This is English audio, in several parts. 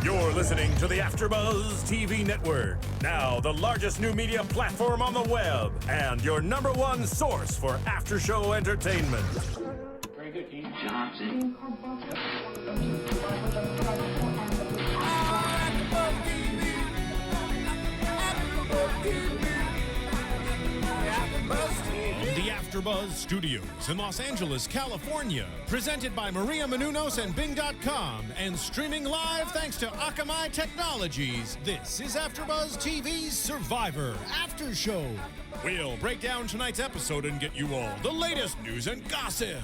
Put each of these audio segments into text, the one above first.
You're listening to the AFTERBUZZ TV network, now the largest new media platform on the web, and your #1 source for after-show entertainment. Very good, Keith Johnson. The AFTERBUZZ Studios in Los Angeles, California, presented by Maria Menounos and Bing.com, and streaming live thanks to Akamai Technologies. This is AFTERBUZZ TV Survivor After Show. We'll break down tonight's episode and get you all the latest news and gossip.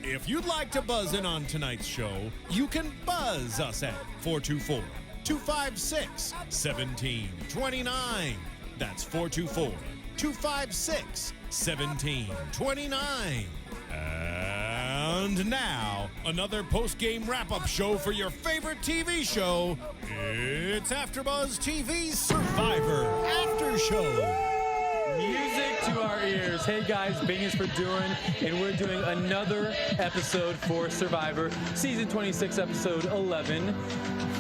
If you'd like to buzz in on tonight's show, you can buzz us at 424-256-1729. That's 424-256-1729. And now, another post-game wrap-up show for your favorite TV show. It's AFTERBUZZ TV Survivor After Show. Music to our ears. Hey guys, Bing is for doing, and we're doing another episode for Survivor, Season 26, Episode 11,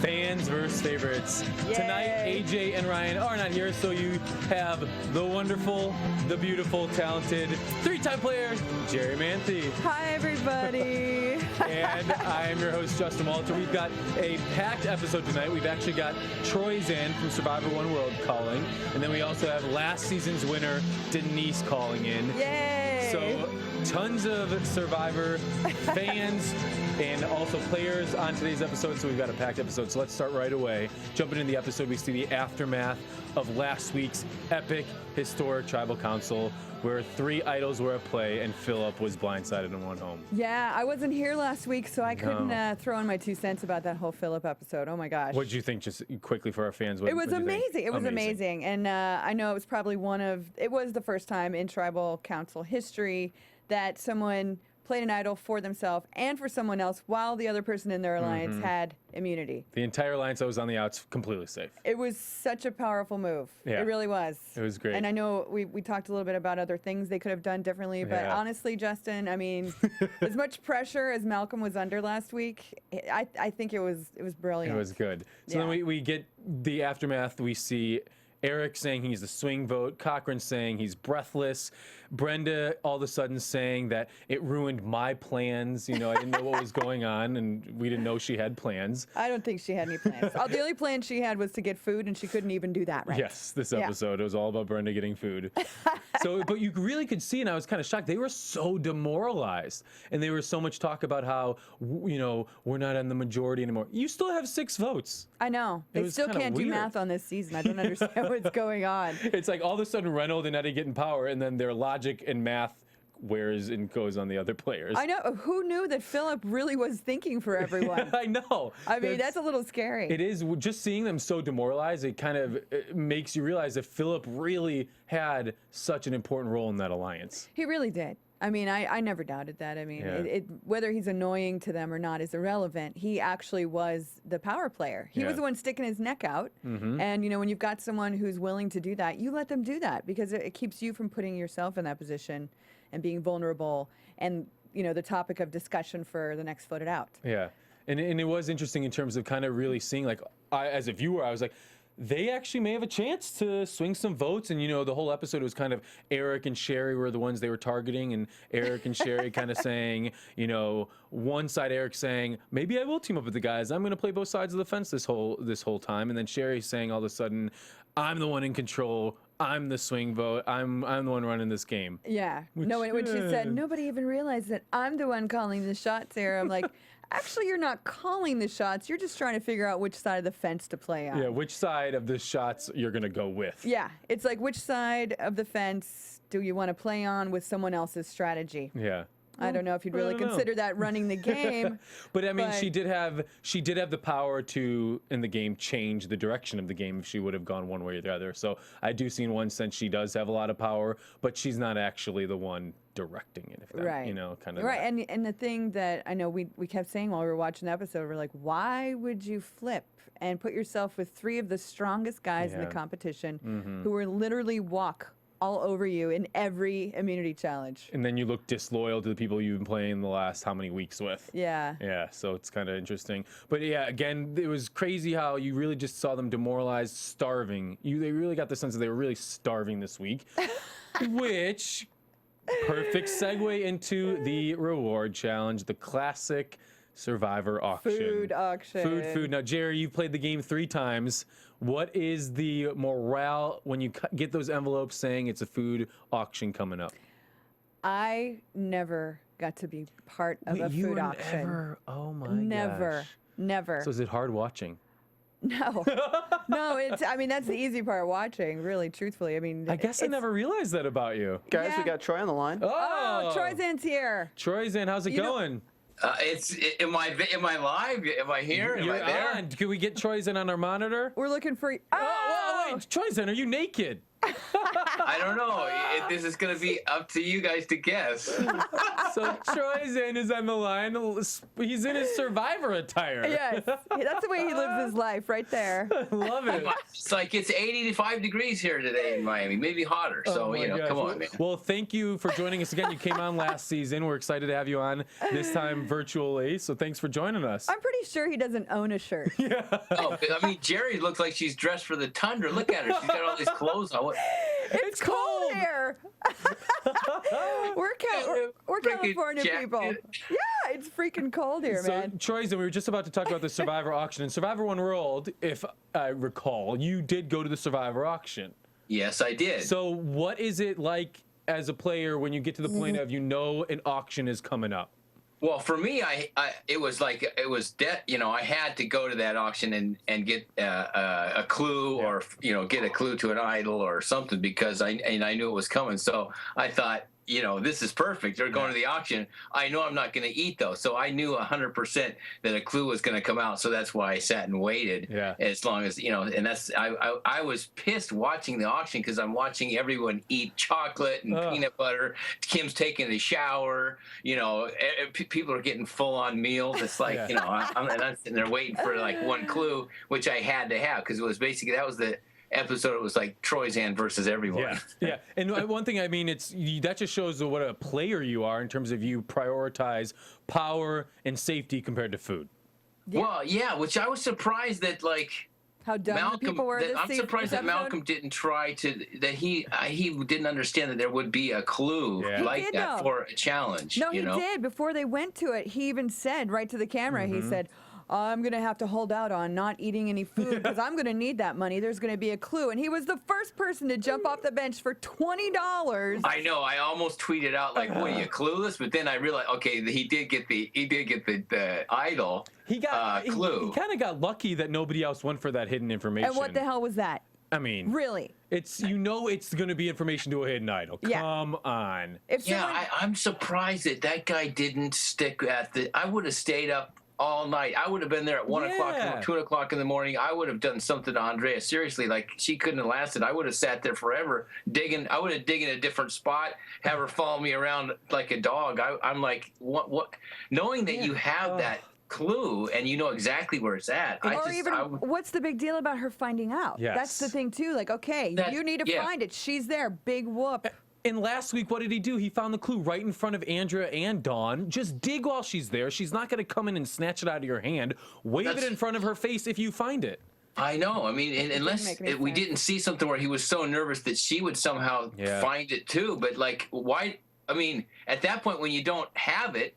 Fans vs. Favorites. Yay. Tonight, AJ and Ryan are not here, so you have the wonderful, the beautiful, talented, three-time player, Jerri Manthy. Hi, everybody. And I'm your host, Justin Walter. We've got a packed episode tonight. We've actually got Troyzan from Survivor One World calling, and then we also have last season's winner, Denise, calling in. Yay! So tons of Survivor fans and also players on today's episode, so we've got a packed episode. So let's start right away. Jumping into the episode, we see the aftermath of last week's epic, historic tribal council, where 3 idols were at play and Philip was blindsided and went home. Yeah, I wasn't here last week, so I couldn't throw in my 2 cents about that whole Philip episode. Oh my gosh. What did you think, just quickly for our fans? It was amazing. It was amazing. And I know it was probably it was the first time in tribal council history that someone played an idol for themselves and for someone else while the other person in their alliance had immunity. The entire alliance that was on the outs, completely safe. It was such a powerful move. Yeah. It really was. It was great. And I know we talked a little bit about other things they could have done differently, but honestly, Justin, I mean, as much pressure as Malcolm was under last week, I think it was brilliant. It was good. So then we get the aftermath. We see Eric saying he's the swing vote, Cochran saying he's breathless, Brenda all of a sudden saying that it ruined my plans. You know, I didn't know what was going on, and we didn't know she had plans. I don't think she had any plans. The only plan she had was to get food, and she couldn't even do that right. Yes, this episode, it was all about Brenda getting food. But you really could see, and I was kind of shocked, they were so demoralized. And there was so much talk about how, you know, we're not in the majority anymore. You still have 6 votes. I know. They still can't do math on this season. I don't understand what's going on. It's like all of a sudden Reynolds and Eddie get in power, and then their logic and math wears and goes on the other players. I know. Who knew that Philip really was thinking for everyone? I know. I mean, that's a little scary. It is. Just seeing them so demoralized, it kind of makes you realize that Philip really had such an important role in that alliance. He really did. I mean, I never doubted that. I mean, whether he's annoying to them or not is irrelevant. He actually was the power player. He was the one sticking his neck out. And, you know, when you've got someone who's willing to do that, you let them do that because it keeps you from putting yourself in that position and being vulnerable and, you know, the topic of discussion for the next voted out. Yeah. And it was interesting in terms of kind of really seeing, like, as a viewer, I was like, they actually may have a chance to swing some votes. And, you know, the whole episode was kind of Eric and Sherry were the ones they were targeting. And Eric and Sherry kind of saying, you know, one side Eric saying, maybe I will team up with the guys. I'm going to play both sides of the fence this whole time. And then Sherry saying all of a sudden, I'm the one in control. I'm the swing vote. I'm the one running this game. Yeah. When she said, nobody even realized that I'm the one calling the shots here. I'm like, actually, you're not calling the shots. You're just trying to figure out which side of the fence to play on. Yeah, which side of the shots you're going to go with. Yeah, it's like which side of the fence do you want to play on with someone else's strategy? Yeah. I don't know if you'd really consider that running the game. But I mean, she did have the power to, in the game, change the direction of the game if she would have gone one way or the other. So I do see in one sense she does have a lot of power, but she's not actually the one directing it. If that, right. You know, kind of. Right. And the thing that I know we kept saying while we were watching the episode, we're like, why would you flip and put yourself with 3 of the strongest guys in the competition who were literally walk all over you in every immunity challenge. And then you look disloyal to the people you've been playing the last how many weeks with. Yeah. Yeah, so it's kind of interesting. But yeah, again, it was crazy how you really just saw them demoralized, starving. They really got the sense that they were really starving this week, which perfect segue into the reward challenge, the classic Survivor auction. Food auction. Food. Now, Jerri, you've played the game 3 times. What is the morale when you get those envelopes saying it's a food auction coming up? I never got to be part of a food auction. Oh my Never. gosh. Never. So is it hard watching? No. No, I mean, that's the easy part of watching, really, truthfully. I mean, I guess I never realized that about you. Guys, we Yeah. got Troy on the line. Oh, Troyzan's here. Troyzan, how's it going? Am I live? Am I here? Am You're I there? on. Can we get Troyzan on our monitor? We're looking for. Oh, wait, Troyzan, are you naked? I don't know. This is going to be up to you guys to guess. So Troyzan is on the line. He's in his Survivor attire. Yes, that's the way he lives his life, right there. Love it. It's like it's 85 degrees here today in Miami, maybe hotter. So, Oh my gosh. come on, man. Well, thank you for joining us again. You came on last season. We're excited to have you on this time virtually. So thanks for joining us. I'm pretty sure he doesn't own a shirt. Oh, I mean, Jerri looks like she's dressed for the tundra. Look at her. She's got all these clothes on. It's cold here. we're California jacket. people. Yeah, it's freaking cold here, So, man. Troyzan, we were just about to talk about the Survivor auction. In Survivor One World, if I recall, you did go to the Survivor auction. Yes, I did. So what is it like as a player when you get to the point of an auction is coming up? Well, for me, it was I had to go to that auction and get a clue or get a clue to an idol or something because I knew it was coming. So I thought, this is perfect. They're going to the auction. I know I'm not going to eat though, so I knew 100% that a clue was going to come out. So that's why I sat and waited. Yeah. As long as and that's I was pissed watching the auction because I'm watching everyone eat chocolate and peanut butter. Kim's taking a shower. People are getting full on meals. It's like I'm sitting there waiting for like one clue, which I had to have because it was basically that was the episode. It was like Troyzan versus everyone. Yeah. And one thing, I mean, that just shows what a player you are in terms of you prioritize power and safety compared to food. Yeah. Well, yeah, which I was surprised that How dumb the people were this I'm surprised that Malcolm didn't try to he didn't understand that there would be a clue like did, that though. for a challenge. No, he did. Before they went to it, he even said right to the camera, he said, I'm going to have to hold out on not eating any food because I'm going to need that money. There's going to be a clue. And he was the first person to jump off the bench for $20. I know. I almost tweeted out like, "What are you clueless?" But then I realized, okay, he did get the idol. He got clue. He kind of got lucky that nobody else went for that hidden information. And what the hell was that? I mean, Really? it's it's going to be information to a hidden idol. Yeah. Come on. If Yeah, someone- I'm surprised that guy didn't stick at I would have stayed up all night. I would have been there at 1 o'clock, 2 o'clock in the morning. I would have done something to Andrea. Seriously, like she couldn't have lasted. I would have sat there forever digging. I would have digged in a different spot, have her follow me around like a dog. I'm like, what? Knowing that you have that clue and you know exactly where it's at. What's the big deal about her finding out? Yes. That's the thing too. Like, okay, you need to find it. She's there. Big whoop. And last week, what did he do? He found the clue right in front of Andrea and Dawn. Just dig while she's there. She's not going to come in and snatch it out of your hand. Wave it in front of her face if you find it. I know. I mean, unless we didn't see something where he was so nervous that she would somehow find it too. But like, why? I mean, at that point when you don't have it,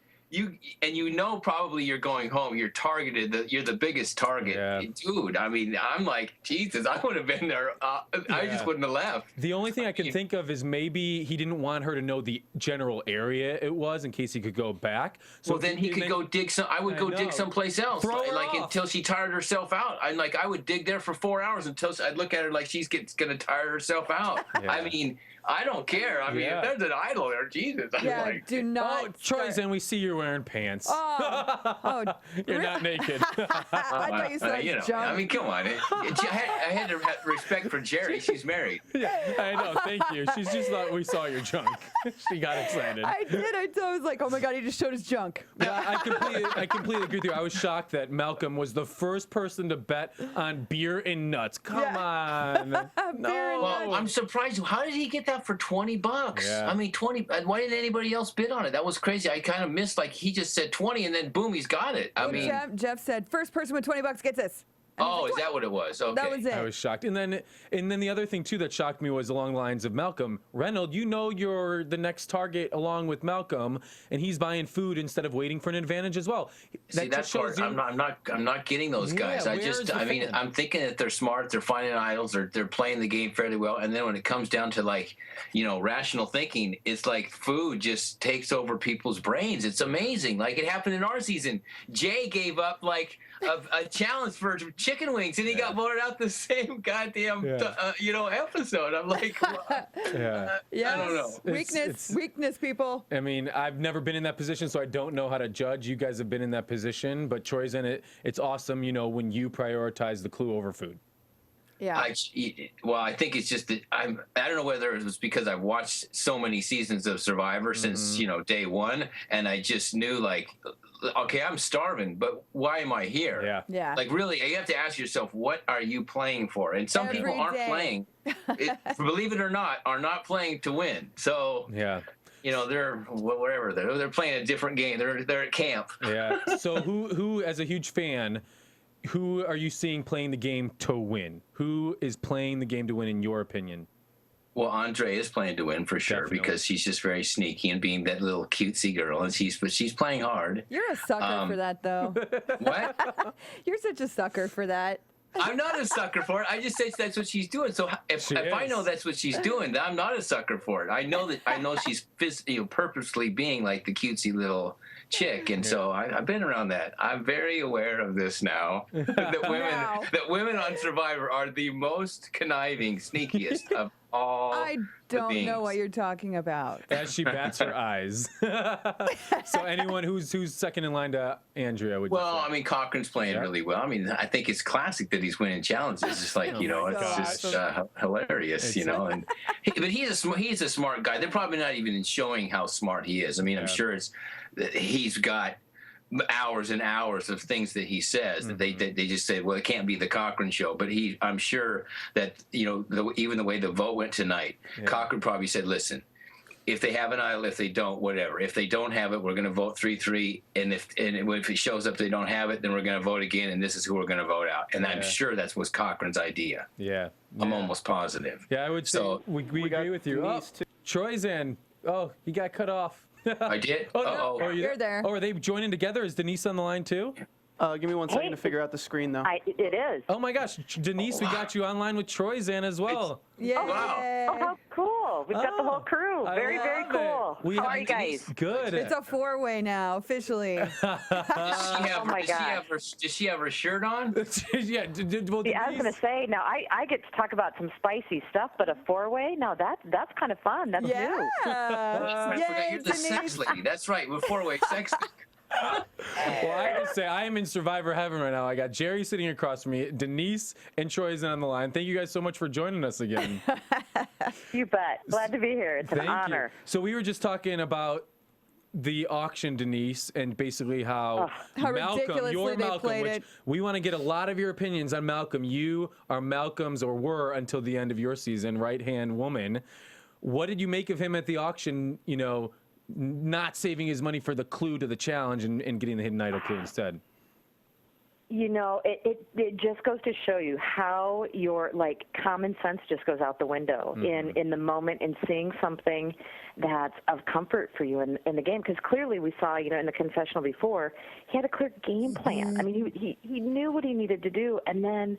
probably you're going home. You're targeted. You're the biggest target, dude. I mean, I'm like, Jesus, I would have been there. I just wouldn't have left. The only thing I can think of is maybe he didn't want her to know the general area it was in case he could go back. So well, then he could go dig some. I would go dig someplace else, Throw her off. until she tired herself out. I would dig there for 4 hours until I'd look at her like she's gonna tire herself out. I mean, I don't care. I mean, if there's an idol there, Jesus. Yeah, do not. Troyzan, we see you're wearing pants. Oh, You're not naked. I thought you said you know, junk. I mean, come on. I had to have respect for Jerri. She's married. Yeah, I know. Thank you. She's just thought we saw your junk. She got excited. I did. I was like, oh my God, he just showed his junk. Yeah, I completely agree with you. I was shocked that Malcolm was the first person to bet on beer and nuts. Come on. Beer and No. Well, I'm surprised. How did he get that for $20? Yeah. I mean, 20. Why didn't anybody else bid on it? That was crazy. I kind of missed, like, he just said 20 and then boom, he's got it. I mean, Jeff said, first person with $20 gets this. oh, is that what it was? Okay. That was it. I was shocked. And then the other thing too that shocked me was along the lines of Malcolm. Reynolds, you know you're the next target along with Malcolm, and he's buying food instead of waiting for an advantage as well. See, that part, I'm not getting those guys. Yeah, I'm thinking that they're smart, they're finding idols, they're playing the game fairly well, and then when it comes down to, like, you know, rational thinking, it's like food just takes over people's brains. It's amazing. Like, it happened in our season. Jay gave up like a challenge for chicken wings, and he got voted out the same goddamn episode. I'm like, Yeah. Yes. I don't know. Weakness, people. I mean, I've never been in that position, so I don't know how to judge. You guys have been in that position, but Troyzan, it's awesome, you know, when you prioritize the clue over food. Yeah. I think it's just that I don't know whether it was because I've watched so many seasons of Survivor since, you know, day one, and I just knew, like, okay, I'm starving, but why am I here? Yeah. Yeah. Like, really, you have to ask yourself, what are you playing for? And some people aren't playing, believe it or not, are not playing to win. So, Yeah. you know, they're whatever. They're playing a different game. They're at camp. Yeah. So who, as a huge fan, who are you seeing playing the game to win? Who is playing the game to win, in your opinion? Well, Andre is playing to win for sure. Definitely. Because she's just very sneaky and being that little cutesy girl, and she's playing hard. You're a sucker for that, though. What? You're such a sucker for that. I'm not a sucker for it. I just say that's what she's doing. So if I know that's what she's doing, then I'm not a sucker for it. I know she's purposely being like the cutesy little chick, and so I've been around that. I'm very aware of this now. that women on Survivor are the most conniving, sneakiest of all. I don't know what you're talking about. As she bats her eyes. So anyone who's second in line to Andrea would. Well, I mean, Cochran's playing really well. I mean, I think it's classic that he's winning challenges. It's like, you know, it's just hilarious, you know. And but he's a smart guy. They're probably not even showing how smart he is. I mean, I'm sure he's got hours and hours of things that he says that they just said, well, it can't be the Cochran show. But I'm sure that, you know, even the way the vote went tonight, Cochran probably said, listen, if they have an idol, if they don't, whatever. If they don't have it, we're going to vote 3-3. And if it shows up they don't have it, then we're going to vote again, and this is who we're going to vote out. And I'm sure that was Cochran's idea. Yeah. I'm almost positive. Yeah, I would say we agree with you. Troyzan. Oh, he got cut off. I did? Oh, You're there. Oh, are they joining together? Is Denise on the line too? Give me 1 second to figure out the screen, though. It is. Oh my gosh, Denise, we got you online with Troyzan as well. Yeah. Oh, how cool. We've got the whole crew. Very, very love cool. it. How are you guys? Good. It's a four-way now, officially. Does she have her shirt on? Yeah. Well, Yeah, I was going to say, now I get to talk about some spicy stuff, but a four-way, now that's kind of fun. That's new. I forgot Yay, you're the sex lady. That's right. We're four-way sex lady. Well, I have to say, I am in Survivor heaven right now. I got Jerri sitting across from me, Denise and Troyzan on the line. Thank you guys so much for joining us again. You bet. Glad to be here. It's an honor. So we were just talking about the auction, Denise, and basically how Malcolm, ridiculously your they Malcolm, played which it. we want to get a lot of your opinions on Malcolm. You are Malcolm's, or were until the end of your season, right-hand woman. What did you make of him at the auction, you know, not saving his money for the clue to the challenge and getting the hidden idol clue instead? You know, it just goes to show you how your, like, common sense just goes out the window in the moment, in seeing something that's of comfort for you in the game. Because clearly we saw, you know, in the confessional before, he had a clear game plan. I mean, he knew what he needed to do, and then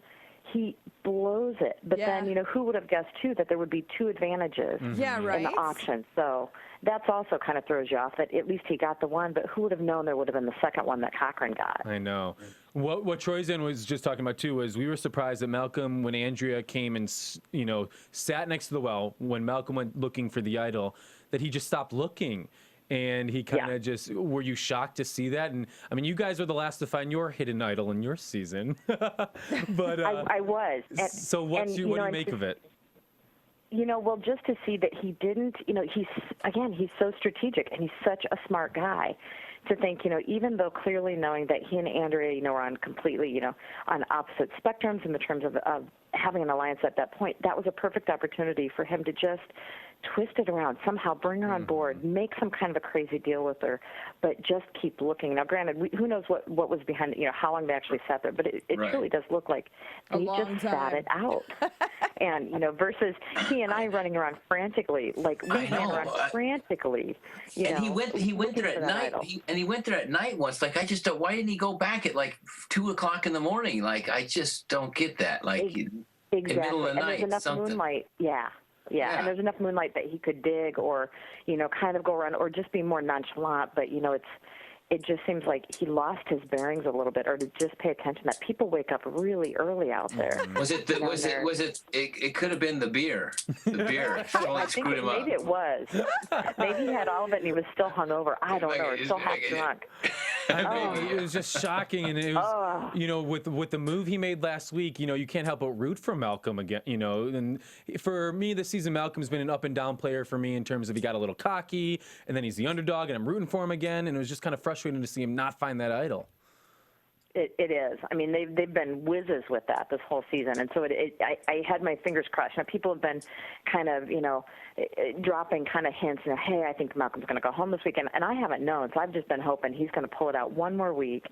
he blows it. But then, you know, who would have guessed, too, that there would be two advantages in the auction? So that's also kind of throws you off, that at least he got the one, but who would have known there would have been the second one that Cochran got? I know. What Troyzan was just talking about, too, was we were surprised that Malcolm, when Andrea came and, you know, sat next to the well, when Malcolm went looking for the idol, that he just stopped looking. and he kind of just, were you shocked to see that? And I mean, you guys are the last to find your hidden idol in your season. But I was. So what do you make of it? Well, just to see that he didn't, he's so strategic and he's such a smart guy. To think, even though clearly knowing that he and Andrea, were on completely, on opposite spectrums in the terms of having an alliance at that point, that was a perfect opportunity for him to just twist it around, somehow bring her on board, make some kind of a crazy deal with her, but just keep looking. Now, granted, who knows what was behind it, how long they actually sat there, but it truly does look like they just sat it out. And, versus he and I running around frantically, like we ran around frantically. And he went there at night. He went there at night once. Like, I just don't, why didn't he go back at like 2 o'clock in the morning? Like, I just don't get that. Like, exactly. in the middle of the night, there's enough moonlight. Yeah, and there's enough moonlight that he could dig or, kind of go around or just be more nonchalant. But, it just seems like he lost his bearings a little bit, or to just pay attention that people wake up really early out there. It could have been the beer. The beer I think screwed him up. Maybe it was. Maybe he had all of it and he was still hungover. I don't know. Or still half drunk. It was just shocking, and it was, with the move he made last week, you can't help but root for Malcolm again, and for me this season, Malcolm's been an up and down player for me in terms of he got a little cocky, and then he's the underdog, and I'm rooting for him again, and it was just kind of frustrating to see him not find that idol. It is. I mean, they've been whizzes with that this whole season, and so I had my fingers crossed. Now, people have been kind of, dropping kind of hints, hey, I think Malcolm's going to go home this weekend, and I haven't known, so I've just been hoping he's going to pull it out one more week,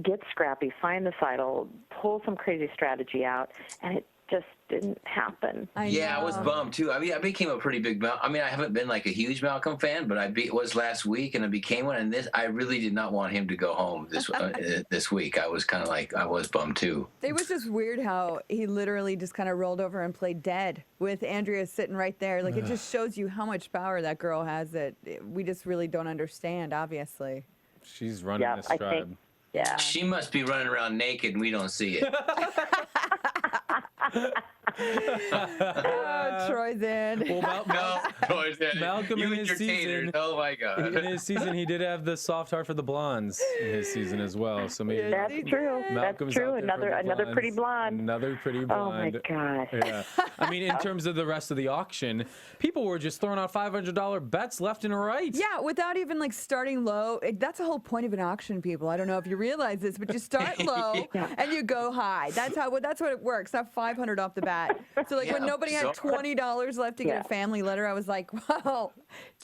get scrappy, find this idol, pull some crazy strategy out, and it just didn't happen. I was bummed too. I mean, I became a pretty big Malcolm. I mean, I haven't been like a huge Malcolm fan, but was last week, and I became one. And I really did not want him to go home this week. I was kind of like, I was bummed too. It was just weird how he literally just kind of rolled over and played dead with Andrea sitting right there. Like, it just shows you how much power that girl has that we just really don't understand, obviously. She's running this tribe. She must be running around naked and we don't see it. Troyzan. Well, Troyzan. Malcolm in his season. Oh my God! In his season, he did have the soft heart for the blondes in his season as well. So maybe that's true. Malcolm's that's true. Another pretty blonde. Another pretty blonde. Oh my God. Yeah. I mean, in terms of the rest of the auction, people were just throwing out $500 bets left and right. Yeah, without even like starting low. That's the whole point of an auction, people. I don't know if you realize this, but you start low and you go high. That's what it works. Not 500 off the bat. So like when nobody had $20 left to get a family letter, I was like, wow,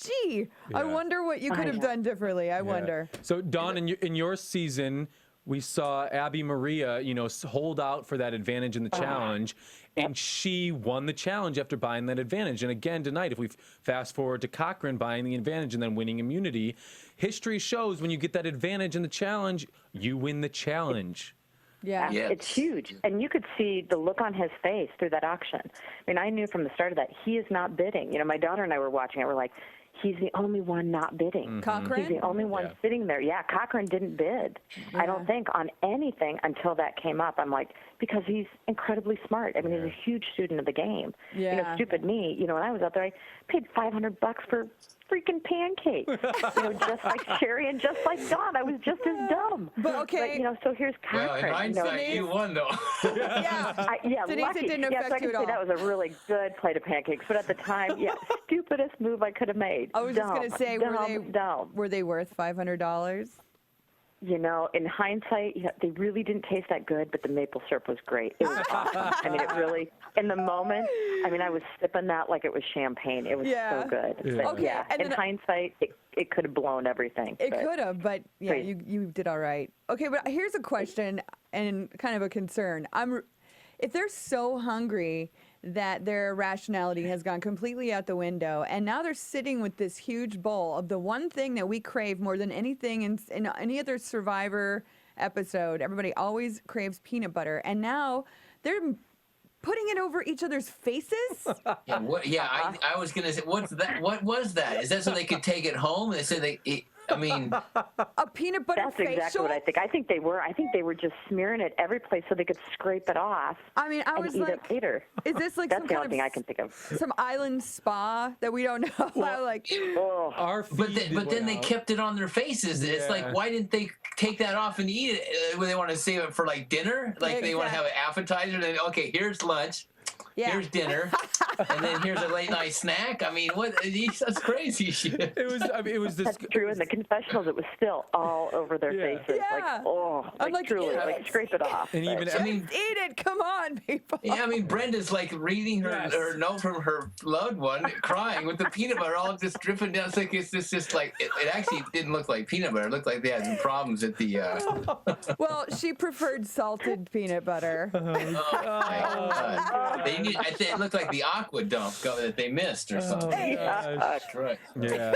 gee, I wonder what you could have done differently. I wonder. So Dawn, in your season, we saw Abby Maria, hold out for that advantage in the challenge, and she won the challenge after buying that advantage. And again, tonight, if we fast forward to Cochran buying the advantage and then winning immunity, history shows when you get that advantage in the challenge, you win the challenge. Yeah, it's huge. And you could see the look on his face through that auction. I mean, I knew from the start of that, he is not bidding. My daughter and I were watching it. We're like, he's the only one not bidding. Cochran? He's the only one sitting there. Yeah, Cochran didn't bid, I don't think, on anything until that came up. I'm like, because he's incredibly smart. I mean, he's a huge student of the game. Yeah. Stupid me, when I was out there, I paid $500 for freaking pancakes. Just like Jerri and just like Dawn. I was just as dumb. But okay. But, so here's Cochran. Well, in hindsight, you won though. Denise, lucky. It didn't affect so I you can at all. say that was a really good plate of pancakes. But at the time, stupidest move I could have made. I was just going to say, were they worth $500? In hindsight, they really didn't taste that good, but the maple syrup was great. It was awesome. I mean, it really, in the moment, I was sipping that like it was champagne. It was so good. Yeah. But, And in hindsight, it could have blown everything. It could have, but you did all right. Okay, but here's a question and kind of a concern. If they're so hungry that their rationality has gone completely out the window, and now they're sitting with this huge bowl of the one thing that we crave more than anything in any other Survivor episode. Everybody always craves peanut butter, and now they're putting it over each other's faces? I was gonna say, what's that? What was that? Is that so they could take it home? They said I mean, a peanut butter That's facial? exactly what I think. I think they were just smearing it every place so they could scrape it off. I mean, I and was eat like, it later. is this like That's some the kind only thing I can think of. some island spa that we don't know? Like, Oh. Our but feed then went they out. kept it on their faces. It's Yeah. like, why didn't they take that off and eat it when they want to save it for like dinner? Like they want to have an appetizer. Then okay, here's lunch. yeah. Here's dinner, and then here's a late night snack. I mean, what? That's crazy shit. It was. I mean, it was this. That's true. In the confessionals, it was still all over their Yeah. faces. Yeah. Like, oh, I'm like, truly, eat like it. scrape it off. And even I mean, Eat it, come on, people. yeah, I mean, Brenda's like reading Yes. her note from her loved one, crying with the peanut butter all just dripping down. It's like it's just like it actually didn't look like peanut butter. It looked like they had some problems at the. Well, she preferred salted peanut butter. They need, it looked like the aqua dump that they missed or something. gosh. Right. Yeah.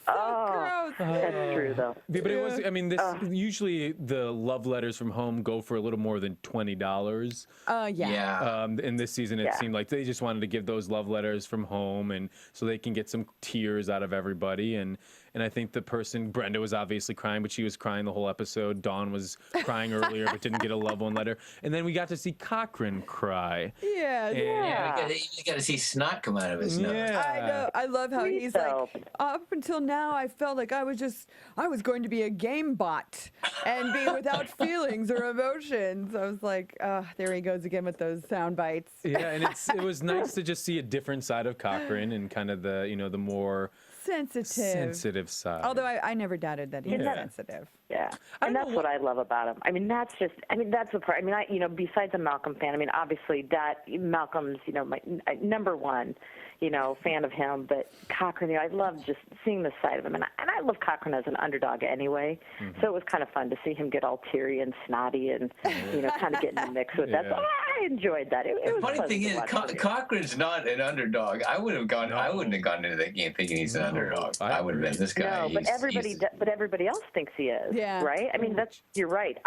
Oh, Gross. that's true, though. But it was. I mean, this usually the love letters from home go for a little more than $20. Yeah. Yeah. In this season, it Yeah. seemed like they just wanted to give those love letters from home, and so they can get some tears out of everybody. And I think the person, Brenda was obviously crying, but she was crying the whole episode. Dawn was crying earlier, but didn't get a love one letter. And then we got to see Cochran cry. Yeah. And- Yeah, you got to see snot come out of his nose. I know. I love how Sweet he's though. like, up until now, I felt like I was going to be a game bot and be without feelings or emotions. I was like, there he goes again with those sound bites. Yeah, and it was nice to just see a different side of Cochran and kind of the the more sensitive side. Although I never doubted that he was Yeah. sensitive. Yeah, I and don't that's know what I love about him. I mean, that's the part. I mean, besides a Malcolm fan, I mean, obviously that Malcolm's, my number one, fan of him. But Cochran, I love just seeing this side of him, and I love Cochran as an underdog anyway. Mm-hmm. So it was kind of fun to see him get all teary and snotty and kind of get in the mix with that. So I enjoyed that. It The was funny pleasant thing to is, watch for me. Cochran's not an underdog. I wouldn't have gone into that game thinking he's an underdog. I would have been this guy. No, but everybody else thinks he is. Yeah. Right. I mean, you're right.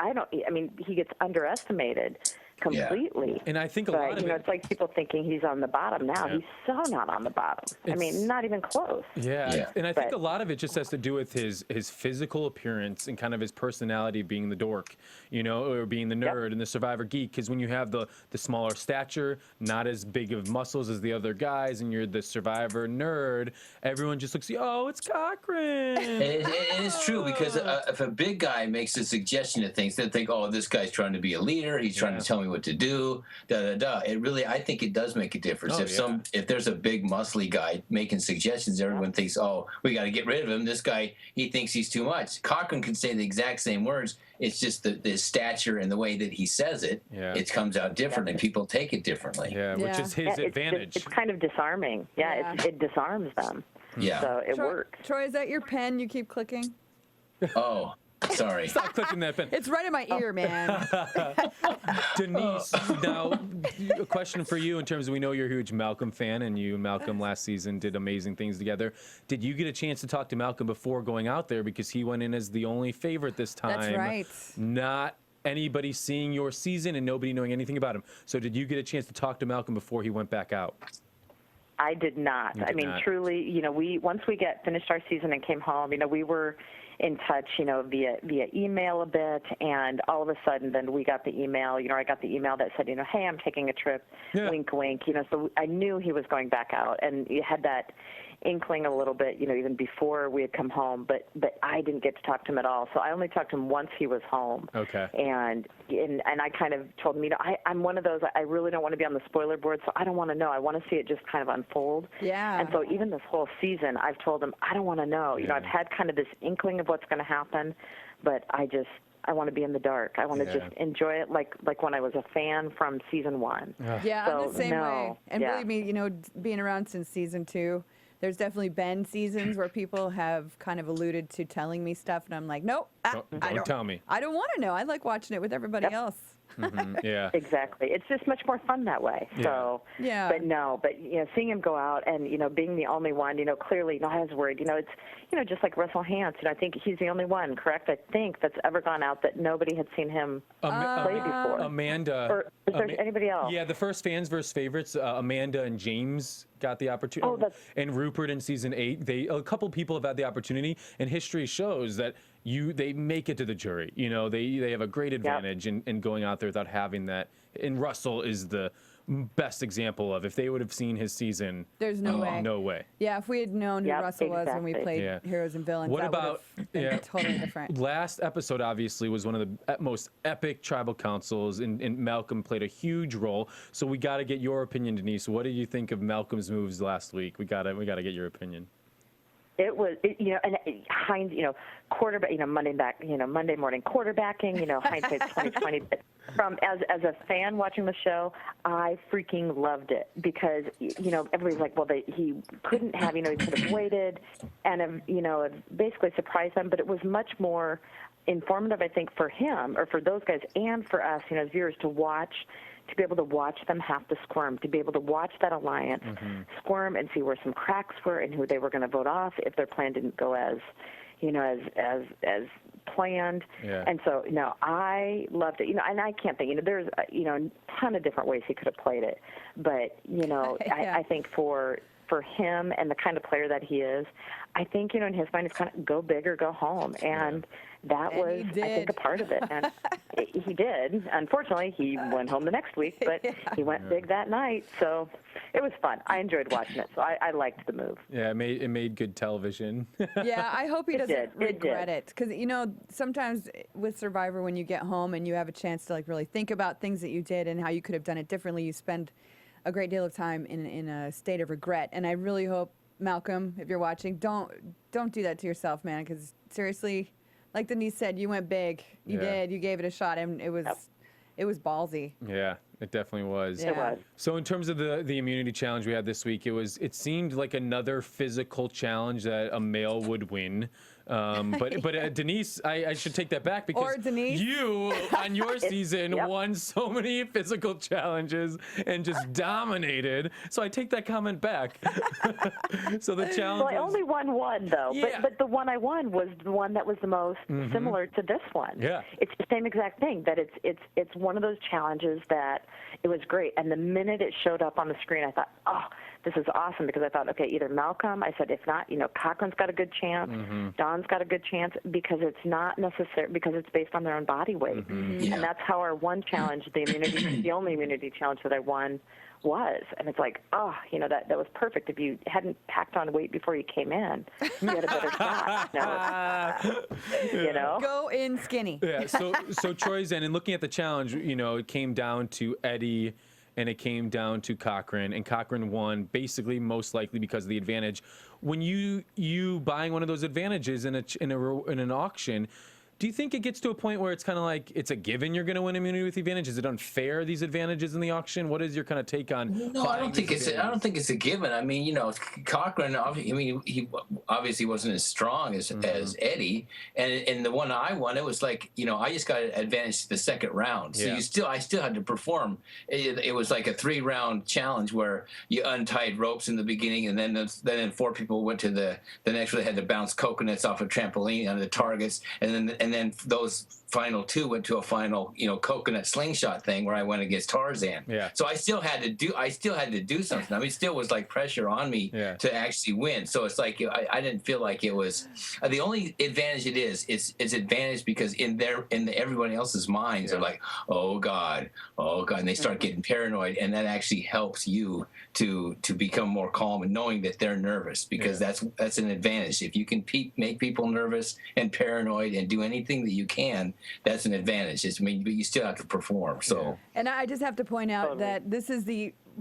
He gets underestimated completely. And I think a But, lot of it. it's like people thinking he's on the bottom now. Yeah. He's so not on the bottom. I mean, not even close. Yeah, and I think But- a lot of it just has to do with his physical appearance and kind of his personality being the dork, or being the nerd and the survivor geek. Because when you have the smaller stature, not as big of muscles as the other guys, and you're the survivor nerd, everyone just looks, oh, it's Cochran. And it is true because if a big guy makes a suggestion to things, they think, oh, this guy's trying to be a leader. He's trying to tell me what to do. It really, I think it does make a difference. If there's a big muscly guy making suggestions, everyone thinks, oh, we got to get rid of him. This guy, he thinks he's too much. Cochran can say the exact same words. It's just the stature and the way that he says it. Yeah. It comes out different, and people take it differently. Yeah, which Yeah. is his advantage. It's kind of disarming. Yeah, Yeah. it disarms them. Yeah. So it works. Troy, is that your pen you keep clicking? Oh, sorry. Stop clicking that pen. It's right in my ear, man. Denise, now a question for you in terms of, we know you're a huge Malcolm fan, and you and Malcolm last season did amazing things together. Did you get a chance to talk to Malcolm before going out there, because he went in as the only favorite this time? That's right. Not anybody seeing your season and nobody knowing anything about him. So did you get a chance to talk to Malcolm before he went back out? I did not. You did I mean, not. truly, once we finished our season and came home, we were in touch, via email a bit, and all of a sudden, then we got the email. I got the email that said, hey, I'm taking a trip, Yeah. wink, wink. So I knew he was going back out, and you had that inkling a little bit, even before we had come home, but I didn't get to talk to him at all. So I only talked to him once he was home. Okay. And I kind of told him, I'm one of those, I really don't want to be on the spoiler board, so I don't want to know. I want to see it just kind of unfold. Yeah. And so even this whole season, I've told him, I don't want to know. I've had kind of this inkling of what's going to happen, but I want to be in the dark. I want to just enjoy it like when I was a fan from season 1. Yeah, I'm So, the same way. no, And yeah. believe me, being around since season 2, there's definitely been seasons where people have kind of alluded to telling me stuff, and I'm like, nope, Don't tell me. I don't want to know. I like watching it with everybody else. Yeah. Exactly. It's just much more fun that way. So, Yeah. but seeing him go out and being the only one, clearly, I was worried. It's just like Russell Hantz. I think he's the only one, correct? I think that's ever gone out that nobody had seen him play before. Amanda. Or is there anybody else? Yeah, the first fans versus favorites, Amanda and James got the opportunity. And Rupert in season 8, a couple people have had the opportunity, and history shows that they make it to the jury. You know, they have a great advantage in going out there without having that. And Russell is the best example of, if they would have seen his season, there's no way. No way. Yeah, if we had known who Russell was when we played Heroes and Villains, what that about would have been totally different. Last episode obviously was one of the most epic tribal councils, and Malcolm played a huge role. So we got to get your opinion, Denise. What did you think of Malcolm's moves last week? We got to get your opinion. It was, Heinz, quarterback, Monday morning quarterbacking, hindsight 2020. As a fan watching the show, I freaking loved it because, everybody's like, well, he couldn't have, he could have waited and, basically surprised them, but it was much more informative, I think, for him or for those guys and for us, as viewers to be able to watch them have to squirm, to be able to watch that alliance squirm and see where some cracks were and who they were going to vote off if their plan didn't go as planned. Yeah. And so, I loved it. And I can't think, there's, a ton of different ways he could have played it. But, I think for him and the kind of player that he is, I think, in his mind, it's kind of go big or go home. And that was, I think, a part of it. And he did. Unfortunately, he went home the next week, but he went big that night. So it was fun. I enjoyed watching it. So I liked the move. Yeah, it made good television. Yeah, I hope he doesn't regret it. Because, sometimes with Survivor, when you get home and you have a chance to really think about things that you did and how you could have done it differently, you spend a great deal of time in a state of regret. And I really hope, Malcolm, if you're watching, don't do that to yourself, man. Because seriously, like Denise said, you went big. You did. You gave it a shot, and it was ballsy. Yeah, it definitely was. Yeah. It was. So in terms of the immunity challenge we had this week, it seemed like another physical challenge that a male would win. But Denise, I should take that back because you on your season won so many physical challenges and just dominated. So I take that comment back. So the challenge. Well, I only won one though, but the one I won was the one that was the most similar to this one. Yeah, it's the same exact thing. That it's one of those challenges that it was great. And the minute it showed up on the screen, I thought, oh, this is awesome, because I thought, okay, either Malcolm, I said, if not, Cochran's got a good chance, Don's got a good chance, because it's not necessary, because it's based on their own body weight. And that's how our one challenge, the only immunity challenge that I won was. And it's like, oh, that was perfect. If you hadn't packed on weight before you came in, you had a better shot. Go in skinny. Yeah, so Troyzan, and looking at the challenge, it came down to Eddie and it came down to Cochran, and Cochran won basically most likely because of the advantage. When you buying one of those advantages in an auction, do you think it gets to a point where it's kind of like it's a given you're going to win immunity with the advantage? Is it unfair, these advantages in the auction? What is your kind of take on? No, I don't think it's a given. I mean, Cochran. He obviously wasn't as strong as Eddie, and in the one I won, it was like I just got an advantage the second round. So I still had to perform. It was like a 3-round challenge where you untied ropes in the beginning, and then 4 people went to the next where they had to bounce coconuts off a trampoline on the targets, and then those final 2 went to a final, coconut slingshot thing where I went against Tarzan. Yeah. So I still had to do something. I mean, it still was like pressure on me to actually win. So it's like I didn't feel like it was the only advantage. It's advantage because in everyone else's minds they're like, oh God, and they start getting paranoid, and that actually helps you to become more calm and knowing that they're nervous, because that's an advantage. If you can make people nervous and paranoid and do anything that you can, that's an advantage. But you still have to perform. So, and I just have to point out that this is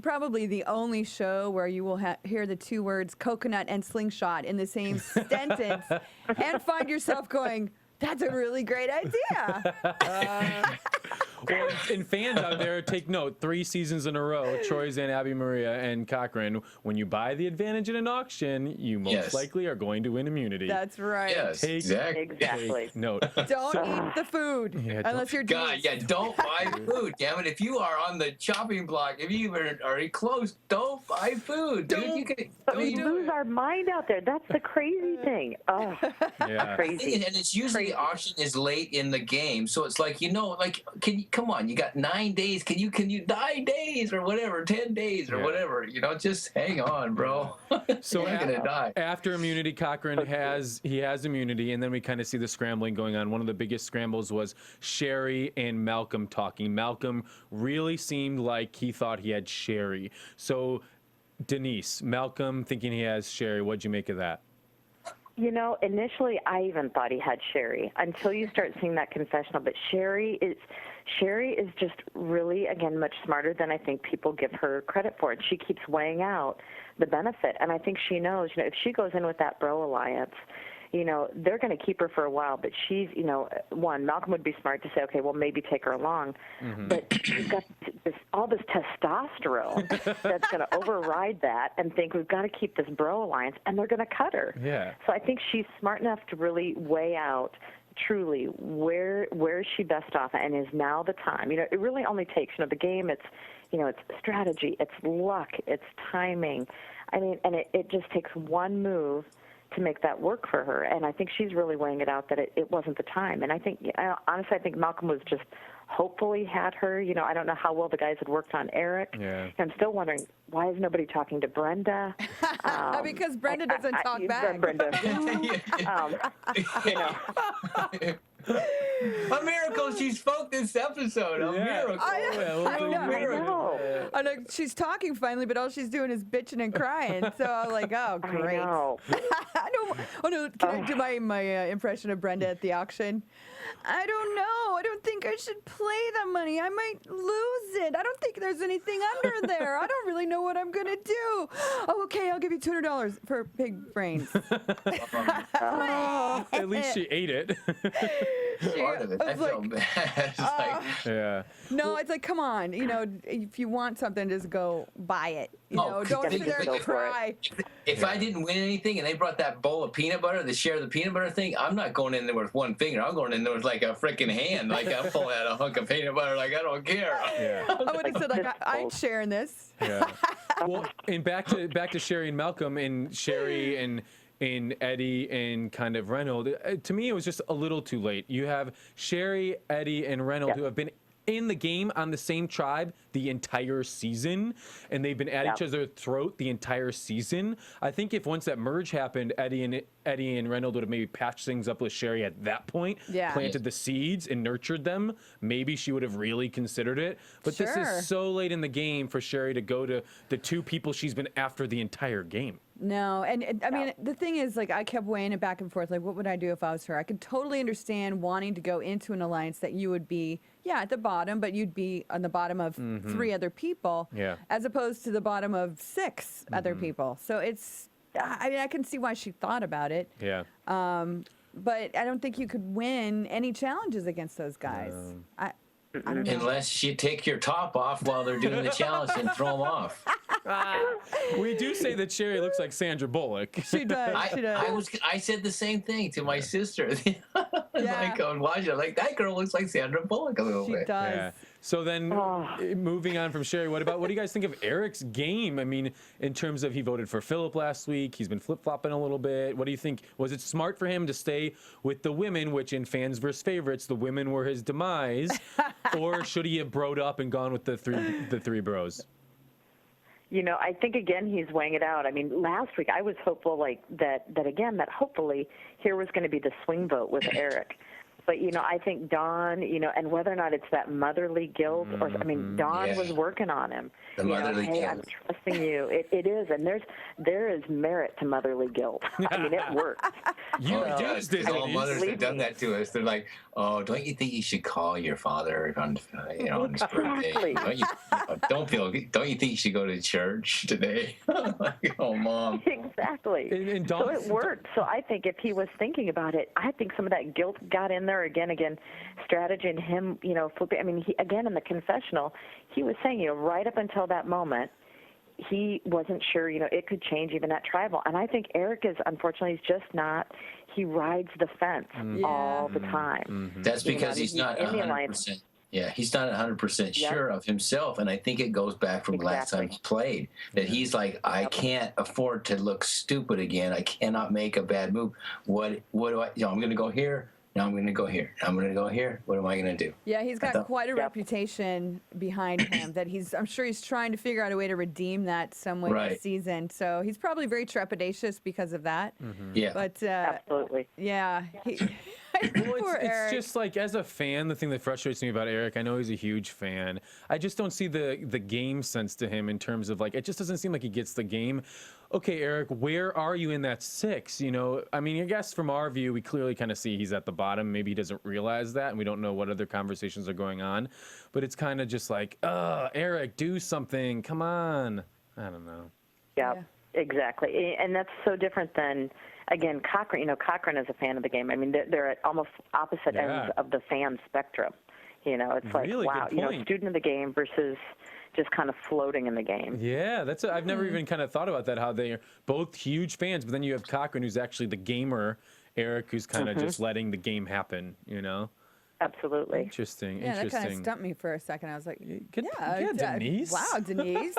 probably the only show where you will hear the 2 words coconut and slingshot in the same sentence and find yourself going, that's a really great idea. Well, and fans out there, take note, 3 seasons in a row, Troyzan, Abby Maria, and Cochran, when you buy the advantage in an auction, you most likely are going to win immunity. That's right. Yes, exactly. Take note. Don't eat the food unless you're don't buy food. Damn it, if you are on the chopping block, if you are close, don't buy food. We lose our mind out there. That's the crazy thing. Oh, crazy. And it's usually the auction is late in the game, so it's like, come on, you got 9 days. Can you 9 days or whatever, 10 days or whatever? You know, just hang on, bro. So you're gonna die. After immunity, Cochran has immunity, and then we kind of see the scrambling going on. One of the biggest scrambles was Sherri and Malcolm talking. Malcolm really seemed like he thought he had Sherri. So Denise, Malcolm thinking he has Sherri, what'd you make of that? You know, initially I even thought he had Sherri until you start seeing that confessional. But Sherri is just really, again, much smarter than I think people give her credit for. And she keeps weighing out the benefit. And I think she knows, you know, if she goes in with that bro alliance, you know, they're going to keep her for a while. But she's, you know, Malcolm would be smart to say, okay, well, maybe take her along. But she's got all this testosterone that's going to override that and think we've got to keep this bro alliance, and they're going to cut her. Yeah. So I think she's smart enough to really weigh out truly where is she best off, and is now the time. You know, it really only takes, you know, the game, it's, you know, it's strategy, it's luck, it's timing. I mean, and it just takes one move to make that work for her. And I think she's really weighing it out that it wasn't the time. And I think, honestly, I think Malcolm was just hopefully had her. You know, I don't know how well the guys had worked on Eric. Yeah. I'm still wondering, why is nobody talking to Brenda? Because Brenda doesn't talk back. Brenda. You know. A miracle she spoke this episode. A miracle. I know. I know. She's talking finally, but all she's doing is bitching and crying. So I'm like, oh, great. I know. Oh, no. Can I do my impression of Brenda at the auction? I don't know. I don't think I should play the money. I might lose it. I don't think there's anything under there. I don't really know what I'm going to do. Oh, okay. I'll give you $200 for pig brains. At least she ate it. Part of it. I feel bad. It's like, Yeah. No, it's like, come on. You know, if you want something, just go buy it. You know, don't sit there and cry. if I didn't win anything and they brought that bowl of peanut butter, the share of the peanut butter thing, I'm not going in there with one finger. I'm going in there with like a freaking hand. Like I'm pulling out a hunk of peanut butter. Like I don't care. Yeah. I would have said, like, I ain't sharing this. Yeah. Well, and back to Sherri and Malcolm, and Sherri and Eddie and kind of Reynolds. To me, it was just a little too late. You have Sherri, Eddie, and Reynolds who have been in the game on the same tribe the entire season, and they've been at each other's throat the entire season. I think if once that merge happened, Eddie and Reynolds would have maybe patched things up with Sherri at that point, planted the seeds and nurtured them. Maybe she would have really considered it. But this is so late in the game for Sherri to go to the two people she's been after the entire game. No, and I mean, the thing is, like, I kept weighing it back and forth, like, what would I do if I was her? I could totally understand wanting to go into an alliance that you would be, at the bottom, but you'd be on the bottom of 3 other people, as opposed to the bottom of 6 other people. So it's, I mean, I can see why she thought about it. Yeah. But I don't think you could win any challenges against those guys. I don't know. Unless you take your top off while they're doing the challenge and throw them off. We do say that Sherri looks like Sandra Bullock. She does. I said the same thing to my sister. Like on watching, like that girl looks like Sandra Bullock a little bit. She does. Yeah. So then, moving on from Sherri, what do you guys think of Eric's game? I mean, in terms of he voted for Philip last week, he's been flip-flopping a little bit. What do you think? Was it smart for him to stay with the women, which in fans versus favorites, the women were his demise, or should he have broed up and gone with the three bros? You know, I think, again, he's weighing it out. I mean, last week I was hopeful, like, that hopefully here was going to be the swing vote with Eric. But, you know, I think Dawn, you know, and whether or not it's that motherly guilt or, I mean, Dawn was working on him. The motherly guilt. Hey, I'm trusting you. It is, and there is merit to motherly guilt. I mean, it works. All mothers have done that to us. They're like, oh, don't you think you should call your father on, on his birthday? Don't you think you should go to church today? Like, oh, Mom. Exactly. And so it worked. So I think if he was thinking about it, I think some of that guilt got in there again, strategy and him, you know, flipping. I mean, he, again, in the confessional, he was saying, you know, right up until that moment, he wasn't sure, you know, it could change even at tribal. And I think Eric is, unfortunately, he's just not, he rides the fence all the time. That's because he's not 100%. Yeah, he's not 100% sure of himself, and I think it goes back from last time he played, that he's like, I can't afford to look stupid again. I cannot make a bad move. What do I, I'm going to go here. Now I'm going to go here. I'm going to go here. What am I going to do? Yeah, he's got quite a reputation behind him that I'm sure he's trying to figure out a way to redeem that some way this season. So he's probably very trepidatious because of that. Yeah. But Absolutely. yeah. Well, it's just like, as a fan, the thing that frustrates me about Eric, I know he's a huge fan. I just don't see the game sense to him in terms of, like, it just doesn't seem like he gets the game. Okay, Eric, where are you in that 6? You know, I mean, I guess from our view, we clearly kind of see he's at the bottom. Maybe he doesn't realize that, and we don't know what other conversations are going on. But it's kind of just like, Eric, do something. Come on. I don't know. Yeah, exactly. And that's so different than, again, Cochran. You know, Cochran is a fan of the game. I mean, they're at almost opposite ends of the fan spectrum. You know, it's like, Really wow, good you know, point. student of the game versus just kind of floating in the game. Yeah, I've never even kind of thought about that, how they're both huge fans, but then you have Cochran, who's actually the gamer, Eric, who's kind of just letting the game happen, you know? Absolutely. Interesting. Yeah, that kind of stumped me for a second. I was like, Denise. Wow, Denise.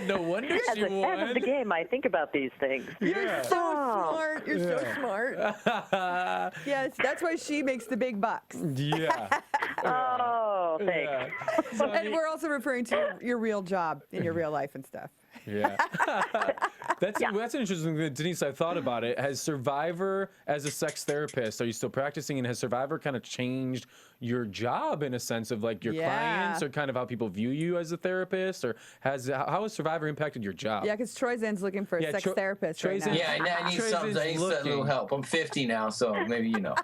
No wonder As she a fan won. of the game, I think about these things. You're so smart. You're so smart. Yes, that's why she makes the big bucks. Yeah. Oh, thanks. Yeah. So, I And mean, we're also referring to your real job in your real life and stuff. yeah. That's an interesting thing, Denise. I thought about it. Has Survivor, as a sex therapist, are you still practicing? And has Survivor kind of changed your job in a sense of, like, your clients, or kind of how people view you as a therapist? Or how has Survivor impacted your job? Yeah, because Troyzan's looking for a sex therapist right now. Yeah, I need something. I need a little help. I'm 50 now, so maybe you know.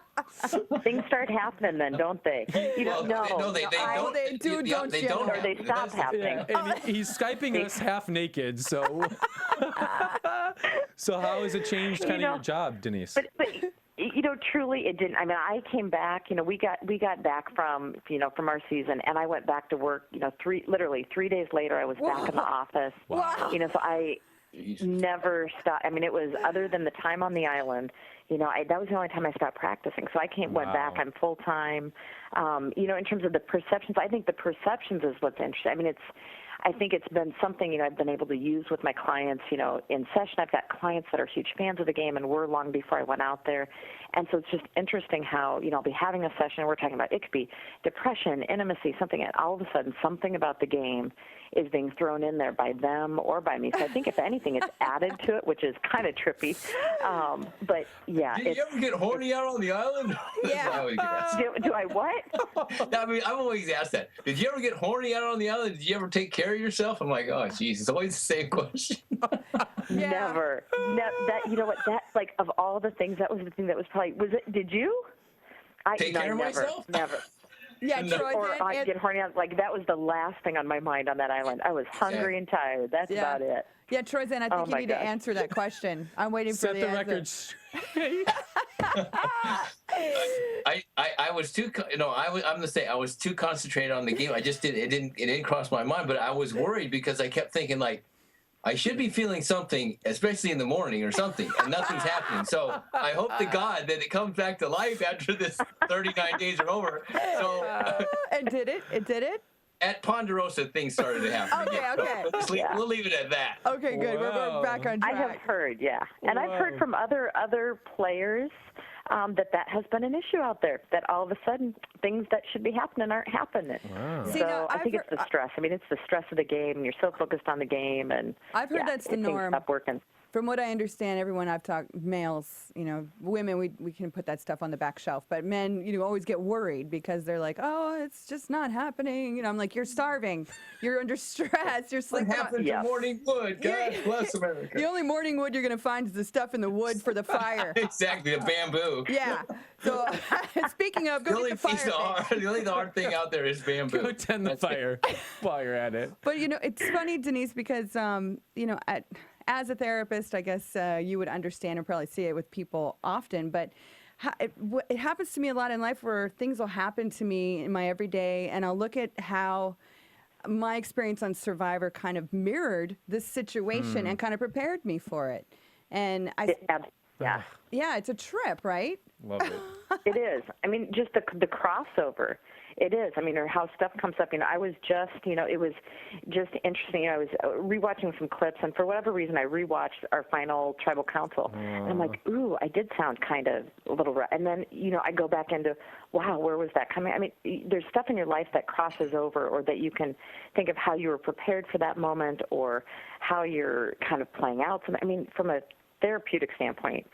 Things start happening then, don't they? You don't know. No, they don't. They do, don't you? Or they stop happening. Yeah, and he's Skyping us half naked, so so how has it changed kind of your job, Denise? But you know, truly, it didn't. I mean, I came back. You know, we got back from our season, and I went back to work. You know, literally 3 days later, I was back in the office. Wow. You know, so I never stopped. I mean, it was, other than the time on the island, you know, that was the only time I stopped practicing. So I went back. I'm full time. You know, in terms of the perceptions, I think the perceptions is what's interesting. I mean, I think it's been something, you know, I've been able to use with my clients, you know, in session. I've got clients that are huge fans of the game and were long before I went out there. And so it's just interesting how, you know, I'll be having a session, we're talking about, it could be depression, intimacy, something, and all of a sudden something about the game is being thrown in there by them or by me. So I think if anything, it's added to it, which is kind of trippy. But yeah. Did you ever get horny out on the island? Yeah. Do I what? I mean, I've always asked that. Did you ever get horny out on the island? Did you ever take care of yourself? I'm like, oh, geez, it's always the same question. Never. That, you know what? That, like, of all the things, that was the thing that was probably. Did you? Take care of myself? Never. Yeah, Or Troyzan. get horny out. Like, that was the last thing on my mind on that island. I was hungry and tired. That's about it. Yeah, Troyzan, I think you need to answer that question. I'm waiting for Set the the answer. record straight. I was too, you know, I'm gonna say I was too concentrated on the game. It didn't cross my mind, but I was worried because I kept thinking, like, I should be feeling something, especially in the morning or something, and nothing's happening. So I hope to God that it comes back to life after this 39 days are over. So And did it? It did it? at Ponderosa, things started to happen. Okay, again. okay. So we'll leave it at that. Okay, good. Wow. We're back on track. I have heard, yeah. And I've heard from other players that has been an issue out there, that all of a sudden things that should be happening aren't happening. Wow. So See, now, I think it's the stress. I mean, it's the stress of the game, and you're so focused on the game. And I've heard that's the norm. Things stop working. From what I understand, everyone I've talked, males, you know, women, we can put that stuff on the back shelf, but men, you know, always get worried because they're like, oh, it's just not happening. You know, I'm like, you're starving. You're under stress. You're What sleeping. happened to morning wood? God bless America. The only morning wood you're going to find is the stuff in the wood for the fire. Exactly, the bamboo. Yeah. So speaking of, go get the fire. The only hard thing out there is bamboo. Go tend the fire while you're at it. But, you know, it's funny, Denise, because, you know, as a therapist, I guess you would understand and probably see it with people often, but it happens to me a lot in life where things will happen to me in my everyday, and I'll look at how my experience on Survivor kind of mirrored this situation and kind of prepared me for it. And Yeah. yeah, it's a trip, right? Love it. It is. I mean, just the crossover. It is. I mean, or how stuff comes up. I was just, it was just interesting. I was rewatching some clips, and for whatever reason, I rewatched our final tribal council, and I'm like, ooh, I did sound kind of a little rough. And then, I go back into, wow, where was that coming? I mean, there's stuff in your life that crosses over, or that you can think of how you were prepared for that moment, or how you're kind of playing out. I mean, from a therapeutic standpoint,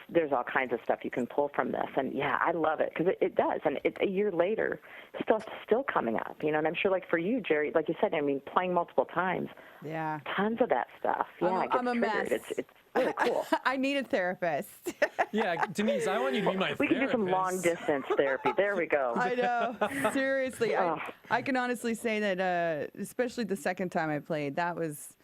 there's all kinds of stuff you can pull from this, and yeah, I love it because it does, and it's a year later, stuff's still coming up, and I'm sure, like for you, Jerri, like you said, I mean, playing multiple times, yeah, tons of that stuff, yeah, I'm a triggered. mess. It's really cool. I need a therapist. Yeah, Denise, I want you to be my We therapist. can do some long distance therapy. There we go. I know, seriously, I can honestly say that, especially the second time I played, that was.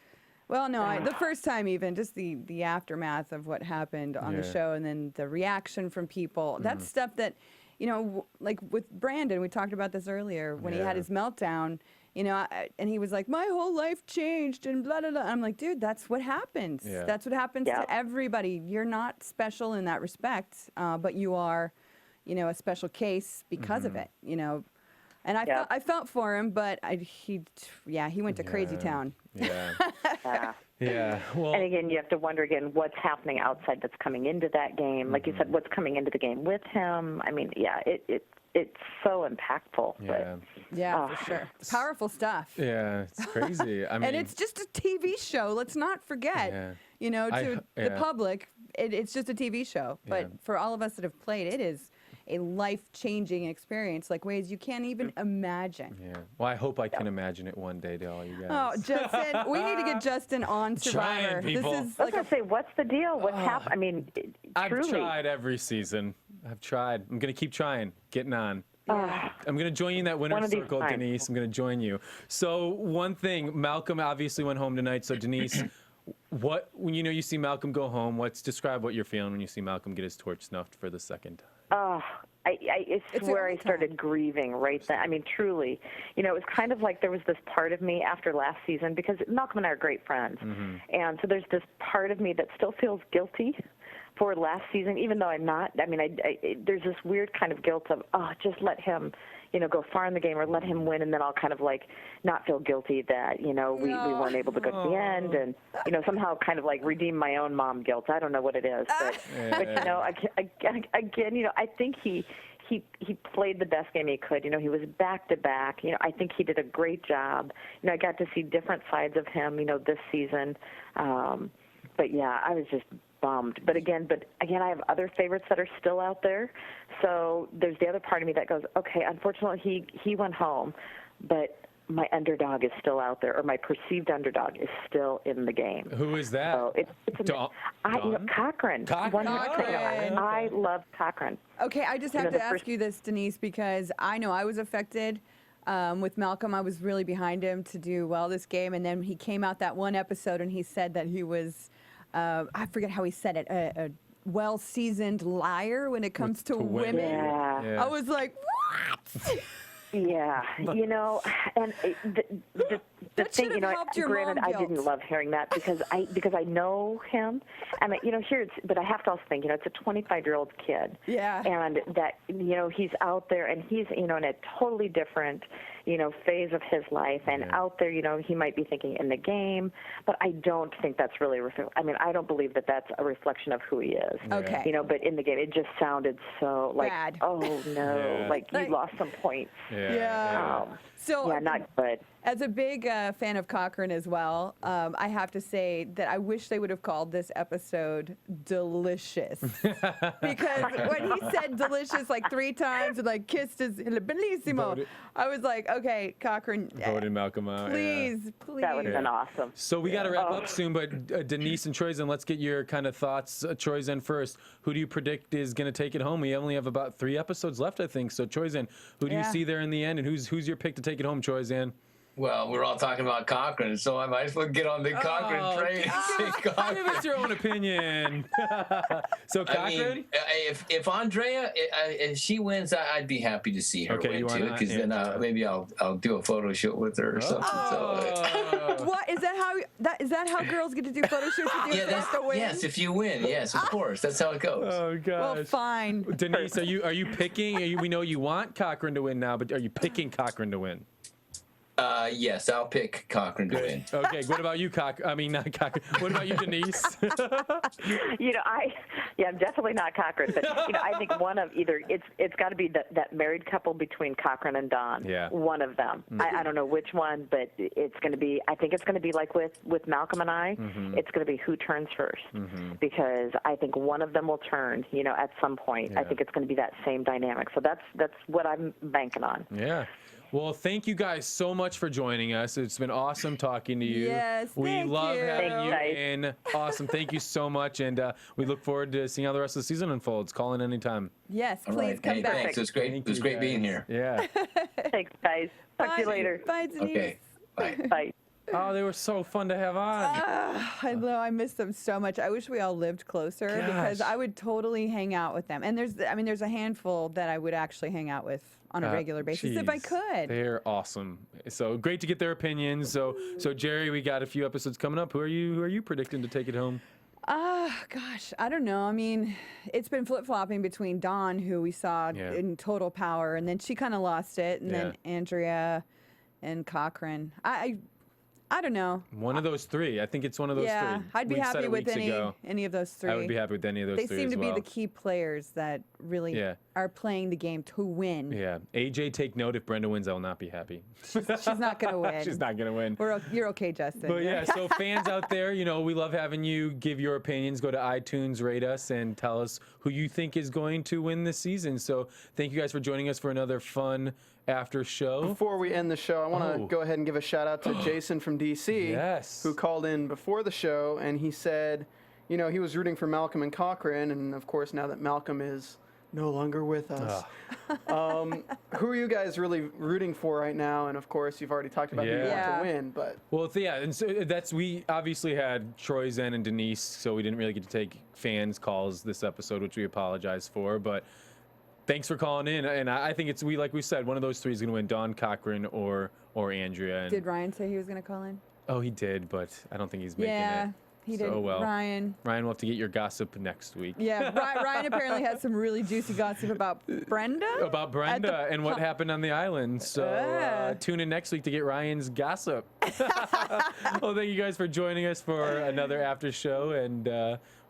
Well, no, the first time even, just the aftermath of what happened on the show, and then the reaction from people. That's stuff that, like with Brandon, we talked about this earlier, when he had his meltdown, and he was like, my whole life changed and blah, blah, blah. I'm like, dude, that's what happens. Yeah. That's what happens to everybody. You're not special in that respect, but you are, a special case because of it, And I felt for him, but he went to crazy town. Yeah. Yeah. Yeah. Well, And again, you have to wonder what's happening outside that's coming into that game. Like you said, what's coming into the game with him. I mean, yeah, it's so impactful. yeah. Yeah, for sure. Powerful stuff. Yeah, it's crazy. I mean, And it's just a TV show. Let's not forget, to the public, it's just a TV show. But for all of us that have played, it is a life-changing experience, like ways you can't even imagine. Yeah. Well, I hope I can imagine it one day to all you guys. Oh, Justin, we need to get Justin on Survivor. Trying, people. This is I was going to say, what's the deal? What's happening? I mean, truly. I've tried every season. I've tried. I'm going to keep trying, getting on. I'm going to join you in that One winner's of these circle, times. Denise. I'm going to join you. So one thing, Malcolm obviously went home tonight. So Denise, when you see Malcolm go home, describe what you're feeling when you see Malcolm get his torch snuffed for the second time. I swear I started grieving right then. I mean, truly. It was kind of like there was this part of me after last season, because Malcolm and I are great friends. And so there's this part of me that still feels guilty for last season, even though I'm not. I mean, there's this weird kind of guilt of, just let him, go far in the game, or let him win, and then I'll kind of like not feel guilty that, we weren't able to go to the end, and, somehow kind of like redeem my own mom guilt. I don't know what it is, but, again, I think he played the best game he could. He was back to back. I think he did a great job. I got to see different sides of him, this season. But yeah, I was just bummed. But again, I have other favorites that are still out there. So there's the other part of me that goes, okay, unfortunately he went home, but my underdog is still out there, or my perceived underdog is still in the game. Who is that? So Cochran. Cochran. I love Cochran. Okay, I just have to ask you this, Denise, because I know I was affected with Malcolm. I was really behind him to do well this game, and then he came out that one episode and he said that he was, I forget how he said it, a well-seasoned liar when it comes to women. Yeah. I was like, what? Yeah, and the thing, granted, I didn't love hearing that because I know him, and but I have to also think, it's a 25-year-old kid, and that he's out there, and he's in a totally different phase of his life, and out there, he might be thinking in the game, but I don't think that's really. I don't believe that that's a reflection of who he is. Okay. But in the game, it just sounded so like, bad. Oh no, like you lost some points. So not good. As a big fan of Cochran as well, I have to say that I wish they would have called this episode Delicious. Because when he said delicious like 3 times and like kissed his bellissimo, I was like, okay, Cochran. Voted Malcolm out. Please. That would have been awesome. So we got to wrap up soon, but Denise and Troyzan, let's get your kind of thoughts. Troyzan first. Who do you predict is going to take it home? We only have about 3 episodes left, I think. So Troyzan, who do you see there in the end, and who's your pick to take it home, Troyzan? Well, we're all talking about Cochran, so I might as well get on the Cochran train. Give us your own opinion. So Cochran? I mean, if Andrea, if she wins, I'd be happy to see her win too, because then maybe I'll do a photo shoot with her or something. What is that? Is that how girls get to do photo shoots with you? Yeah, yes, if you win, yes, of course, that's how it goes. Oh gosh. Well, fine. Denise, are you picking? We know you want Cochran to win now, but are you picking Cochran to win? Yes, I'll pick Cochran to win. Okay, what about you, not Cochran. What about you, Denise? I'm definitely not Cochran, but I think one of either it's got to be that married couple between Cochran and Don. Yeah. One of them. I don't know which one, but it's going to be. I think it's going to be like with Malcolm and I. It's going to be who turns first, because I think one of them will turn. At some point. Yeah. I think it's going to be that same dynamic. So that's what I'm banking on. Yeah. Well, thank you guys so much for joining us. It's been awesome talking to you. Yes, we love having you Thanks, in. Awesome. Thank you so much. And we look forward to seeing how the rest of the season unfolds. Call in anytime. Yes, All please right. come Hey, back. thanks. It was great. It was great being here. Yeah. Thanks, guys. Talk to you later. Bye, Denise. Okay. Bye. Bye. Oh, they were so fun to have on. I know, I miss them so much. I wish we all lived closer because I would totally hang out with them. And there's a handful that I would actually hang out with on a regular basis if I could. They're awesome. So great to get their opinions. So Jerri, we got a few episodes coming up. Who are you predicting to take it home? Gosh, I don't know. I mean, it's been flip-flopping between Dawn, who we saw in total power, and then she kind of lost it, and then Andrea and Cochran. I don't know. One of those three. I think it's one of those three. Yeah, I'd be happy with any of those three. I would be happy with any of those they three seem as to well. be the key players that really are playing the game to win. Yeah. AJ, take note. If Brenda wins, I will not be happy. She's not going to win. She's not going to win. You're okay, Justin. But yeah, so fans out there, we love having you give your opinions. Go to iTunes, rate us, and tell us who you think is going to win this season. So thank you guys for joining us for another fun after show. Before we end the show, I want to go ahead and give a shout out to Jason from DC, who called in before the show, and he said, he was rooting for Malcolm and Cochran, and of course now that Malcolm is no longer with us, who are you guys really rooting for right now? And of course, you've already talked about who you want to win, but and so we obviously had Troyzan and Denise, so we didn't really get to take fans' calls this episode, which we apologize for, but. Thanks for calling in, and I think it's like we said, one of those three is going to win: Dawn, Cochran, or Andrea. And did Ryan say he was going to call in? Oh, he did, but I don't think he's making it. Yeah, he did. Well, Ryan will have to get your gossip next week. Yeah, Ryan apparently has some really juicy gossip about Brenda. About Brenda and what happened on the island. So tune in next week to get Ryan's gossip. Well, thank you guys for joining us for another after show, and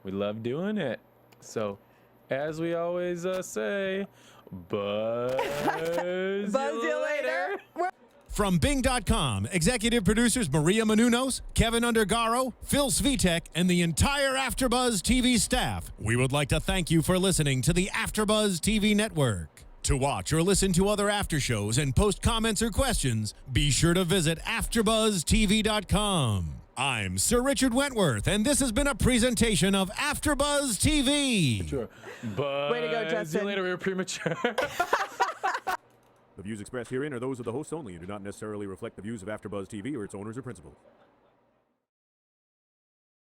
we love doing it. So. As we always say, buzz you later. From Bing.com, executive producers Maria Menounos, Kevin Undergaro, Phil Svitek, and the entire AfterBuzz TV staff, we would like to thank you for listening to the AfterBuzz TV network. To watch or listen to other after shows and post comments or questions, be sure to visit AfterBuzzTV.com. I'm Sir Richard Wentworth, and this has been a presentation of AfterBuzz TV. Sure. Buzz way to go, Justin. you later, we were premature. The views expressed herein are those of the hosts only and do not necessarily reflect the views of AfterBuzz TV or its owners or principals.